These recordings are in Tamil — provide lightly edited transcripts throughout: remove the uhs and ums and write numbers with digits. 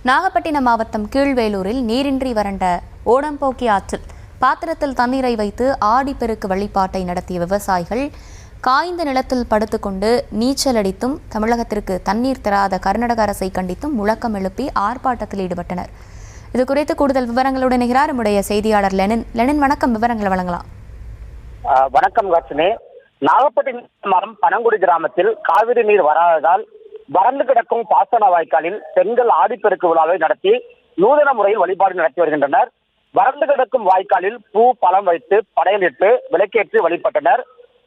நாகப்பட்டினம் மாவட்டம் கீழ்வேலூரில் நீரின்றி வறண்ட ஓடம்போக்கி ஆற்றில் பாத்திரத்தில் தண்ணீரை வைத்து ஆடிப்பெருக்கு வழிபாட்டை நடத்திய விவசாயிகள் காய்ந்த நிலத்தில் படுத்துக்கொண்டு நீச்சல் அடித்தும் தமிழகத்திற்கு தண்ணீர் தராத கர்நாடக அரசை கண்டித்தும் முழக்கம் எழுப்பி ஆர்ப்பாட்டத்தில் ஈடுபட்டனர். இது குறித்து கூடுதல் விவரங்களுடன் இணைகிறார் நம்முடைய செய்தியாளர் லெனின். வணக்கம், விவரங்களை வழங்கலாம். வணக்கம் காட்சினே. நாகப்பட்டினம் பனங்குடி கிராமத்தில் காவிரி நீர் வராததால் வறண்டு கிடக்கும் பாசன வாய்க்காலில் பெண்கள் ஆடிப்பெருக்கு விழாவை நடத்தி நூதன முறையில் வழிபாடு நடத்தி வருகின்றனர். வறண்டு கிடக்கும் வாய்க்காலில் பூ பழம் வைத்து படையலிட்டு விளக்கேற்றி வழிபட்டனர்.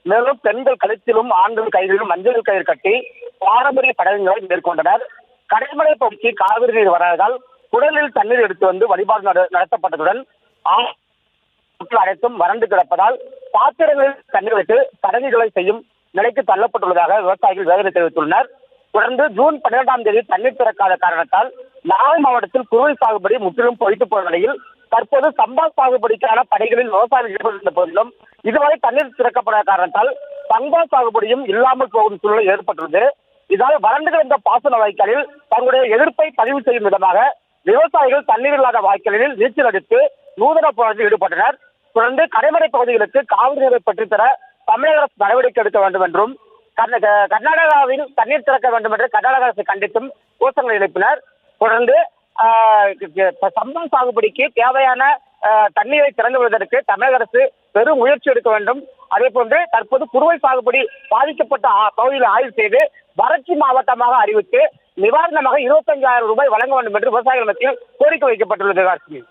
மேலும் பெண்கள் கழுத்திலும் ஆண்கள் கைகளிலும் மஞ்சள் கயிறு கட்டி பாரம்பரிய சடங்குகளை மேற்கொண்டனர். கடைமடை பகுதிக்கு காவிரி நீர் வராததால் குடலில் தண்ணீர் எடுத்து வந்து வழிபாடு நடத்தப்பட்டதுடன் அனைத்தும் வறண்டு கிடப்பதால் பாத்திரங்களில் தண்ணீர் வைத்து சடங்குகளை செய்யும் நிலைக்கு தள்ளப்பட்டுள்ளதாக விவசாயிகள் வேதனை தெரிவித்துள்ளனர். தொடர்ந்து ஜூன் 12ஆம் தேதி தண்ணீர் திறக்காத காரணத்தால் நாகை மாவட்டத்தில் குறுவை சாகுபடி முற்றிலும் பொய்த்து போன நிலையில் தற்போது சம்பா சாகுபடிக்கான பணிகளில் விவசாயிகள் ஈடுபட்டிருந்த போதிலும் இதுவரை தண்ணீர் திறக்கப்படாத காரணத்தால் சம்பா சாகுபடியும் இல்லாமல் போகும் சூழ்நிலை ஏற்பட்டுள்ளது. இதனால் வறண்டு கிடந்த பாசன வாய்க்காலில் தங்களுடைய எதிர்ப்பை பதிவு செய்யும் விதமாக விவசாயிகள் தண்ணீர் இல்லாத வாய்க்காலில் நீச்சல் அடித்து நூதன போராட்டத்தில் ஈடுபட்டனர். தொடர்ந்து கடைமடை பகுதிகளுக்கு காவிரி நீரை பெற்றுத்தர தமிழக அரசு நடவடிக்கை எடுக்க வேண்டும் என்றும் கர்நாடகாவில் தண்ணீர் திறக்க வேண்டும் என்று கர்நாடக அரசை கண்டித்தும் கோஷங்களை எழுப்பினர். தொடர்ந்து சம்பா சாகுபடிக்கு தேவையான தண்ணீரை திறந்து விடுவதற்கு தமிழக அரசு பெரும் முயற்சி எடுக்க வேண்டும். அதே போன்று தற்போது குறுவை சாகுபடி பாதிக்கப்பட்ட பகுதியில் ஆய்வு செய்து வறட்சி மாவட்டமாக அறிவித்து நிவாரணமாக 25,000 ரூபாய் வழங்க வேண்டும் என்று விவசாயிகள் மத்தியில் கோரிக்கை வைக்கப்பட்டுள்ளது.